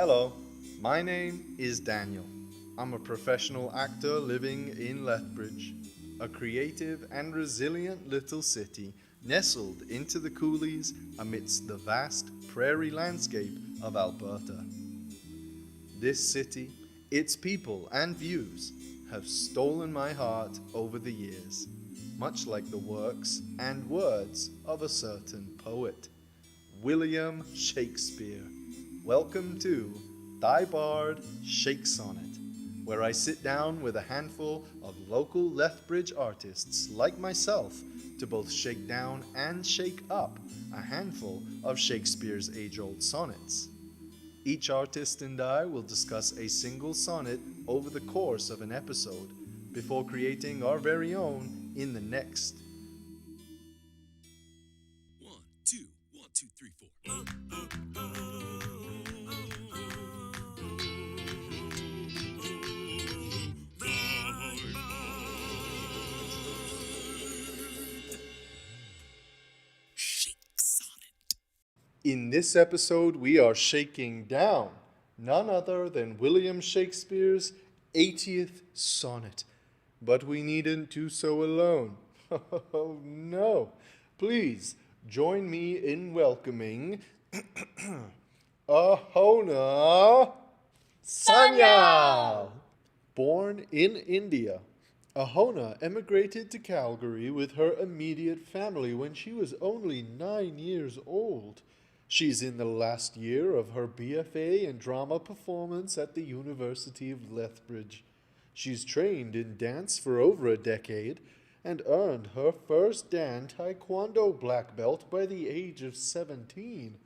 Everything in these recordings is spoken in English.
Hello, my name is Daniel. I'm a professional actor living in Lethbridge, a creative and resilient little city nestled into the coulees amidst the vast prairie landscape of Alberta. This city, its people and views have stolen my heart over the years, much like the works and words of a certain poet, William Shakespeare. Welcome to Thy Bard Shakesonnet, where I sit down with a handful of local Lethbridge artists like myself to both shake down and shake up a handful of Shakespeare's age-old sonnets. Each artist and I will discuss a single sonnet over the course of an episode before creating our very own in the next. 1, 2, 1, 2, 3, 4. Shakesonnet. In this episode, we are shaking down none other than William Shakespeare's 80th sonnet. But we needn't do so alone. Oh no. Please join me in welcoming Ahona Sanyal. Born in India, Ahona emigrated to Calgary with her immediate family when she was only 9 years old. She's in the last year of her BFA in drama performance at the University of Lethbridge. She's trained in dance for over a decade and earned her first Dan Taekwondo black belt by the age of 17.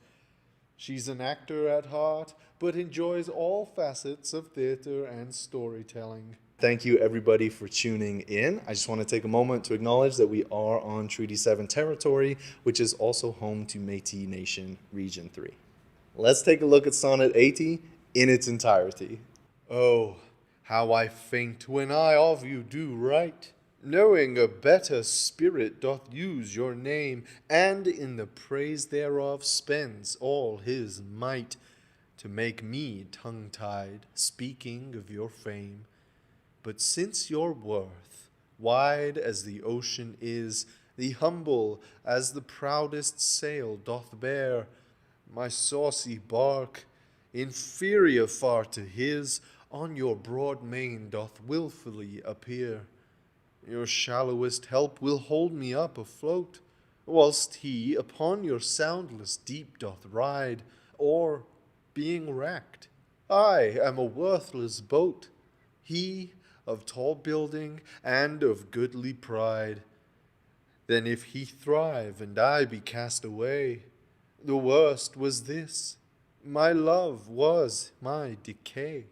She's an actor at heart, but enjoys all facets of theater and storytelling. Thank you, everybody, for tuning in. I just want to take a moment to acknowledge that we are on Treaty 7 territory, which is also home to Métis Nation Region 3. Let's take a look at Sonnet 80 in its entirety. Oh, how I faint when I of you do write, knowing a better spirit doth use your name, and in the praise thereof spends all his might, to make me tongue-tied, speaking of your fame. But since your worth, wide as the ocean is, the humble as the proudest sail doth bear, my saucy bark, inferior far to his, on your broad main doth wilfully appear. Your shallowest help will hold me up afloat, whilst he upon your soundless deep doth ride, or, being wrecked, I am a worthless boat, he of tall building and of goodly pride. Then if he thrive and I be cast away, the worst was this, my love was my decay.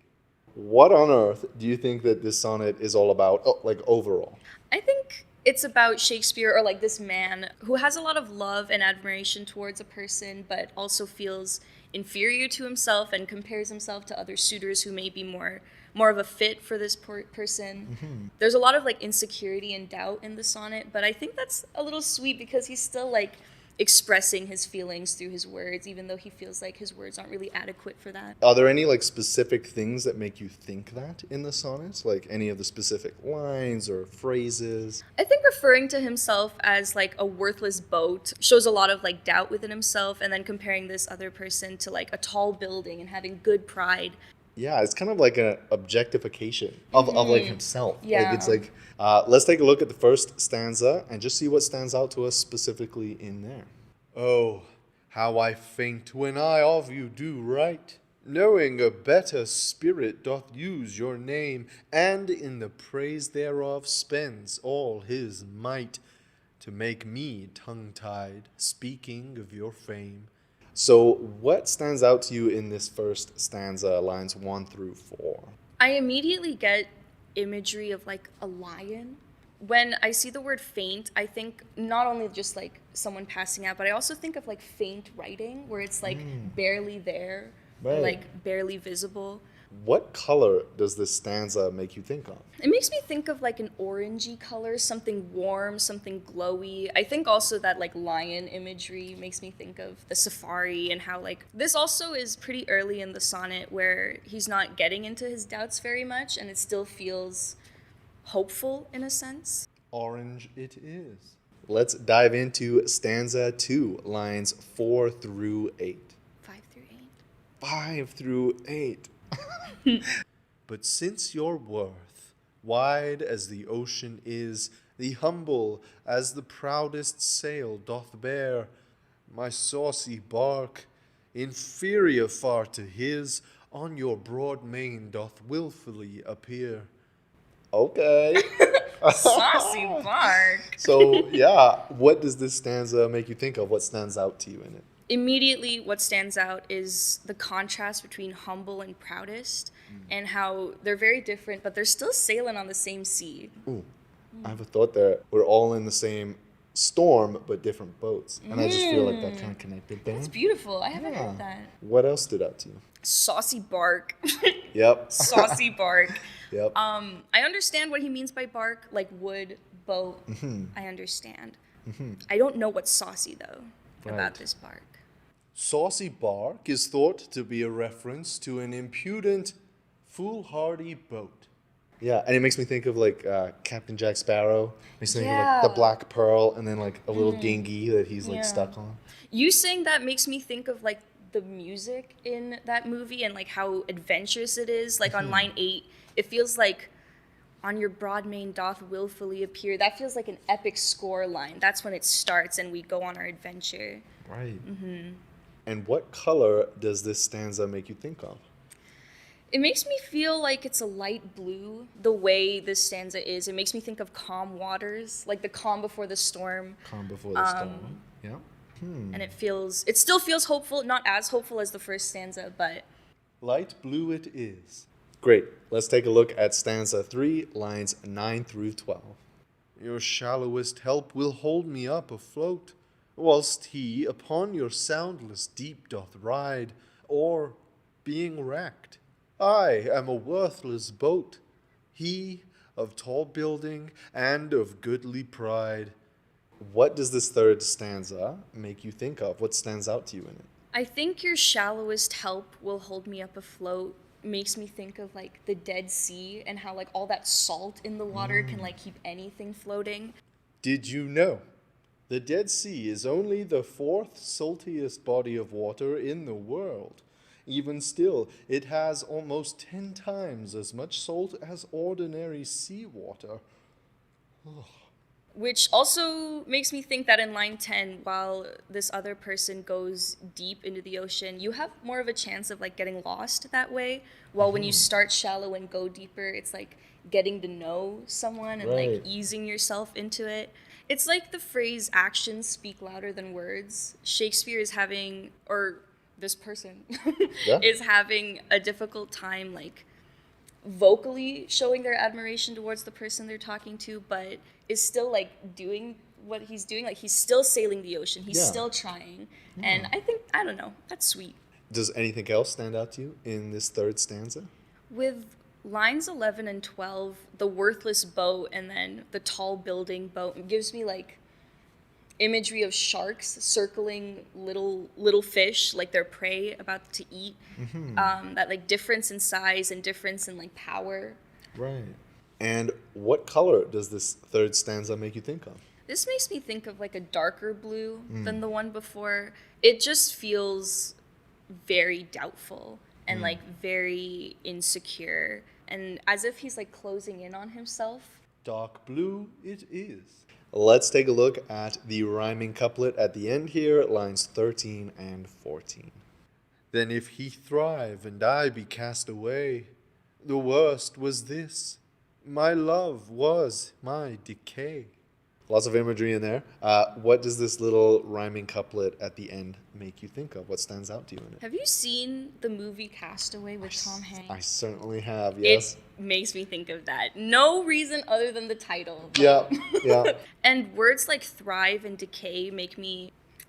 What on earth do you think that this sonnet is all about, overall? I think it's about Shakespeare, or like this man who has a lot of love and admiration towards a person, but also feels inferior to himself and compares himself to other suitors who may be more of a fit for this person. Mm-hmm. There's a lot of like insecurity and doubt in the sonnet, but I think that's a little sweet because he's still like expressing his feelings through his words, even though he feels like his words aren't really adequate for that. Are there any like specific things that make you think that in the sonnets? Like any of the specific lines or phrases? I think referring to himself as like a worthless boat shows a lot of like doubt within himself, and then comparing this other person to like a tall building and having good pride. Yeah, it's kind of like an objectification of like himself. Yeah. Like it's like, let's take a look at the first stanza and just see what stands out to us specifically in there. Oh, how I faint when I of you do write, knowing a better spirit doth use your name, and in the praise thereof spends all his might, to make me tongue-tied, speaking of your fame. So what stands out to you in this first stanza, lines 1 through 4? I immediately get imagery of like a lion. When I see the word faint, I think not only just like someone passing out, but I also think of like faint writing, where it's like barely there, Right. or like barely visible. What color does this stanza make you think of? It makes me think of like an orangey color, something warm, something glowy. I think also that like lion imagery makes me think of the safari and how like this also is pretty early in the sonnet where he's not getting into his doubts very much and it still feels hopeful in a sense. Orange it is. Let's dive into stanza 2, lines 4 through 8. 5 through 8. 5 through 8. But since your worth, wide as the ocean is, the humble as the proudest sail doth bear, my saucy bark, inferior far to his, on your broad main doth wilfully appear. Okay. Saucy bark. So, yeah, what does this stanza make you think of? What stands out to you in it? Immediately, what stands out is the contrast between humble and proudest, and how they're very different, but they're still sailing on the same sea. Ooh, I have a thought there. We're all in the same storm, but different boats. And I just feel like that kind of connected there. It's beautiful. I haven't heard that. What else stood out to you? Saucy bark. Yep. Saucy bark. Yep. I understand what he means by bark, like wood, boat. I understand. I don't know what's saucy, though, about this bark. Saucy bark is thought to be a reference to an impudent, foolhardy boat. Yeah, and it makes me think of like Captain Jack Sparrow. Makes me think of like the Black Pearl and then like a little dinghy that he's like stuck on. You saying that makes me think of like the music in that movie and like how adventurous it is. Like on line 8, it feels like on your broad main doth willfully appear. That feels like an epic score line. That's when it starts and we go on our adventure. Right. And what color does this stanza make you think of? It makes me feel like it's a light blue, the way this stanza is. It makes me think of calm waters, like the calm before the storm. Calm before the storm. Yeah. And it still feels hopeful, not as hopeful as the first stanza, but... Light blue it is. Great. Let's take a look at stanza 3, lines 9 through 12. Your shallowest help will hold me up afloat, whilst he upon your soundless deep doth ride, or, being wrecked, I am a worthless boat, he of tall building and of goodly pride. What does this third stanza make you think of? What stands out to you in it? I think your shallowest help will hold me up afloat makes me think of like the Dead Sea and how like all that salt in the water can like keep anything floating. Did you know? The Dead Sea is only the 4th saltiest body of water in the world. Even still, it has almost 10 times as much salt as ordinary seawater. Which also makes me think that in line 10, while this other person goes deep into the ocean, you have more of a chance of like getting lost that way. While when you start shallow and go deeper, it's like getting to know someone and like easing yourself into it. It's like the phrase actions speak louder than words. Shakespeare is having, or this person is having a difficult time like vocally showing their admiration towards the person they're talking to, but is still like doing what he's doing. Like he's still sailing the ocean. He's still trying. And I don't know, that's sweet. Does anything else stand out to you in this third stanza? With lines 11 and 12, the worthless boat and then the tall building boat gives me like imagery of sharks circling little fish, like their prey about to eat. That like difference in size and difference in like power. Right. And what color does this third stanza make you think of? This makes me think of like a darker blue than the one before. It just feels very doubtful and like very insecure, and as if he's like closing in on himself. Dark blue it is. Let's take a look at the rhyming couplet at the end here, lines 13 and 14. Then if he thrive and I be cast away, the worst was this, my love was my decay. Lots of imagery in there. What does this little rhyming couplet at the end make you think of? What stands out to you in it? Have you seen the movie Castaway with Tom Hanks? I certainly have, yes. It makes me think of that. No reason other than the title. Yeah. And words like thrive and decay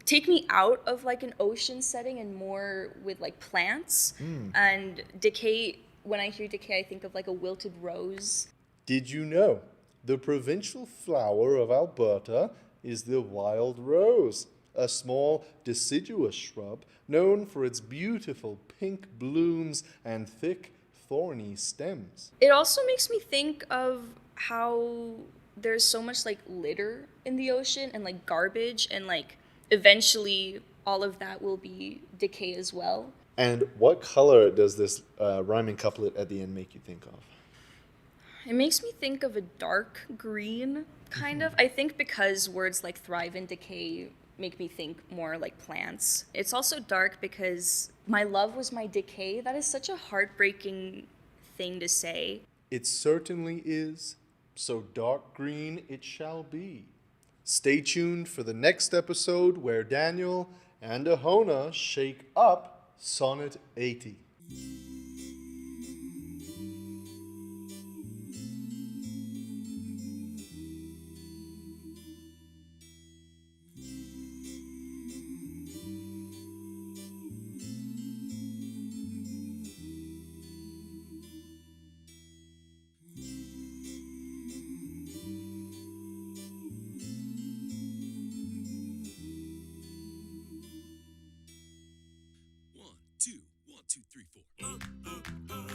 take me out of like an ocean setting and more with like plants. And decay when I hear decay, I think of like a wilted rose. Did you know the provincial flower of Alberta is the wild rose, a small deciduous shrub known for its beautiful pink blooms and thick, thorny stems? It also makes me think of how there's so much like litter in the ocean and like garbage, and like eventually all of that will be decay as well. And what color does this rhyming couplet at the end make you think of? It makes me think of a dark green, kind of. I think because words like thrive and decay make me think more like plants. It's also dark because my love was my decay. That is such a heartbreaking thing to say. It certainly is, so dark green it shall be. Stay tuned for the next episode where Daniel and Ahona shake up Sonnet 80. One, two, 1, 2, 3, 4.